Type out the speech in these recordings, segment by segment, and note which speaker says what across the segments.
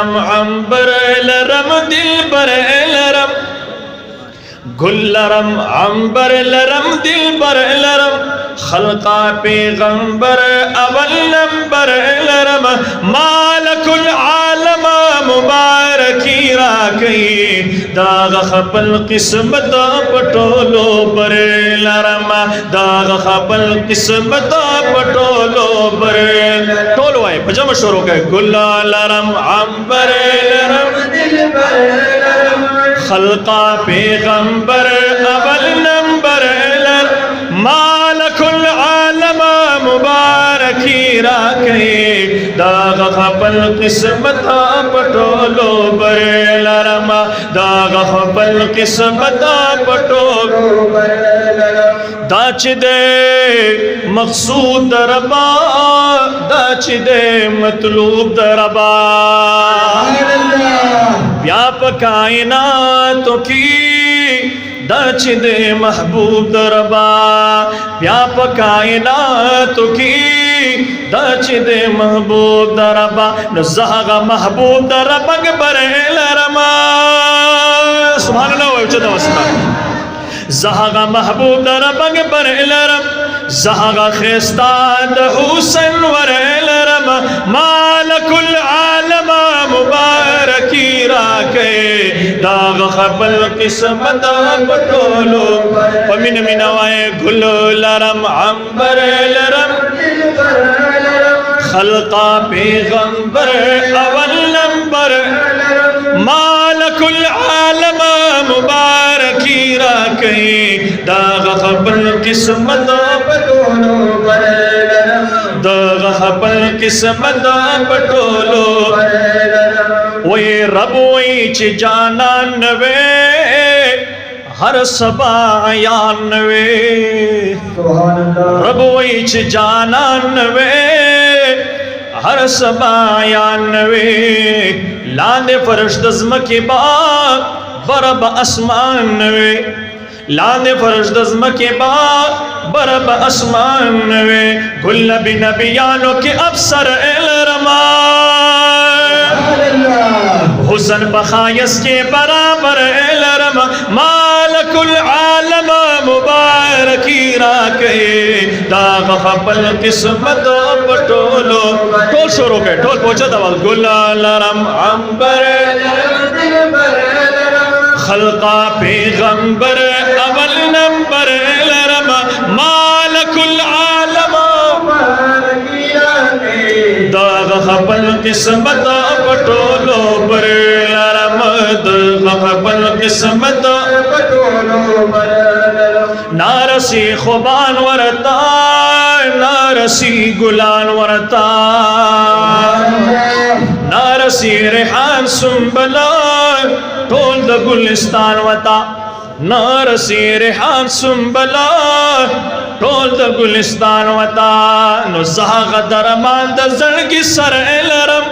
Speaker 1: लरम अंबर लरम दिलबर लरम गुल लरम अंबर लरम दिलबर लरम खल्का पैगंबर अवल नंबर लरम मालकुल आलम मुबारकी राखी दाग खपल किस्मत पटोलो बर लरम दाग खपल किस्मत पटोलो बर टोलो आए पजामा शोर हो गए गुल लरम अंबर लरम दिलबर लरम खल्का पैगंबर अवल नंबर लरम मालकुल आलम मुबारकी राखे दाग खपल किस्मत पटोलो बर लरम दाग खपल किस्मत पटोलो बर लरम दाच दे मकसूद दरबा दाच दे मतलूब दरबा व्यापक कायनातों की दाच दे महबूब दरबा व्यापक कायनातों की दाच दे महबूब दरबा नज़ागा महबूब दरबा के बरे लरमा सुभान अल्लाह व वसल्लम ज़हागा महबूब दरबा के बरे लरम ज़हागा खिस्ताद हुसैन वरे लरम मालकुल आलम मुबारकी राखे दाग खपल किस्मत पटोलो पमिन मिनवाए गुल लरम अंबर लरम खल्का पैगंबर अवल नंबर मालकुल आलम मुबारकी राखे दाग खपल किस्मत पटोलो दाग खपल किस्मत पटोलो वे रब च जानवे हर सबायानवे रब च जानवे हर सबायानवे लांदे फर्श दज़्म के बाद बरब आसमानवे लांदे फर्श दज़्म के बाद बरब आसमानवे गुल नबी नबियानों के अफसर एलरमा हुसन बखायस के बराबर एलरम मालकुल आलम मुबारकी राखे दाग खपल किस्मत पटोलो टोल शोरों के टोल पहुंचा दवाल गुल लरम अंबर खल्का पैगंबर अवल नंबर लरम मालकुल आलम दाग खपल किस्मत पटोलो बर लरम दाग खपल किस्मत पटोलो बर नारसी खुबान वरता नारसी गुलान वरता नारसी रेहान सुंबला टोल द गुलिस्तान वता नारसी रेहान सुंबला टोल द गुलिस्तान वता नुज़ागा दरमान द जड़गी सर एलरम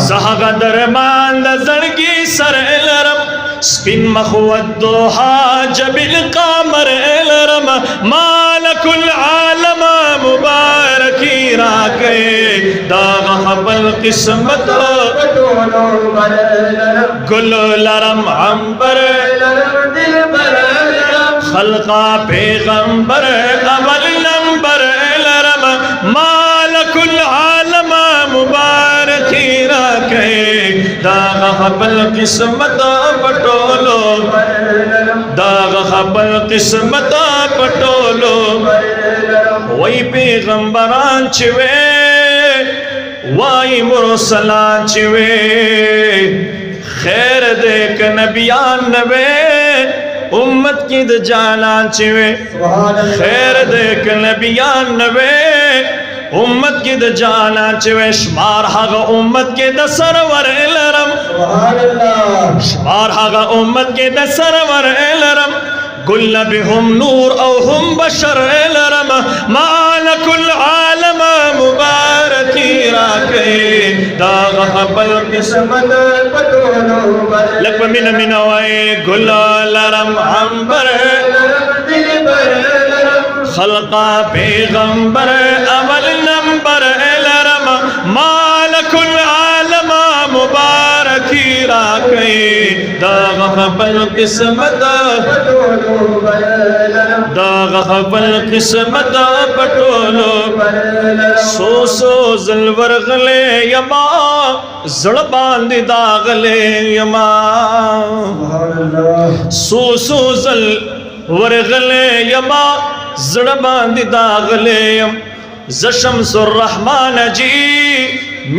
Speaker 1: ज़ागा दरमान द जड़गी सर एलरम स्पिन मखवत दोहा जबिल कामर एलरम मालकुल आलम मुबारकी राखे दाग खपल किस्मत गुल लरम अंबर खल्का पैगंबर अवल नंबर लरम मालकुल आलम मुबारकी राखे दाग खपल किस्मत पटोलो दाग खपल किस्मत पटोलो वही पैगंबरान चिवे वाई मुरसलान चिवे खैर देख नबियान नवे उम्मत की द जानान चिवे खैर देख नबियान नवे उम्मत की द जानान चिवे शुमार हागा उम्मत के द सरवर एलरम शुमार हागा उम्मत के द सरवर एलरम गुल बिहुम नूर औ हुम बशर एलरम मालकुल आलम मुबारकी राखे दाग खपल किस्मत पटोलो लक मिन मिनवाए गुल लरम अंबर खल्का पैगंबर अवल नंबर एलरम मालकुल आलम राखे दाग खपल किस्मत दाग खपल किस्मत पटोलो सो जलवर गले यमा जड़ बांध दागले यमा सो जल वरगले यमा जड़ बांध दागले यम जशम्सुर रहमान जी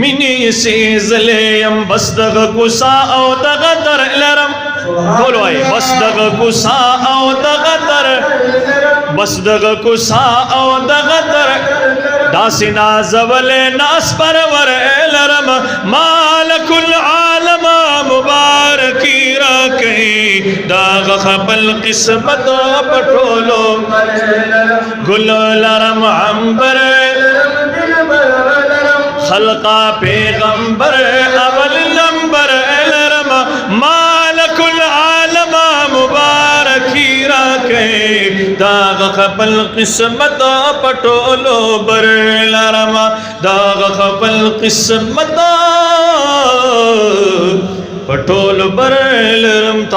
Speaker 1: मिनी से जलेयम बसदग कुसा औ दगदर लरम बोलो आए बसदग कुसा औ दगदर बसदग कुसा औ दगदर दासिना जवले नास परवर लरम मालकुल आलम मुबारकी रखे दाग खपल किस्मत पटोलो गुल लरम अंबर खलका पैगंबर अवल नंबर लरम मालकुल आलम मुबारकी रखे दाग खपल किस्मत पटोलो बर लरम दाग खपल किस्मत पटोल बर लरम।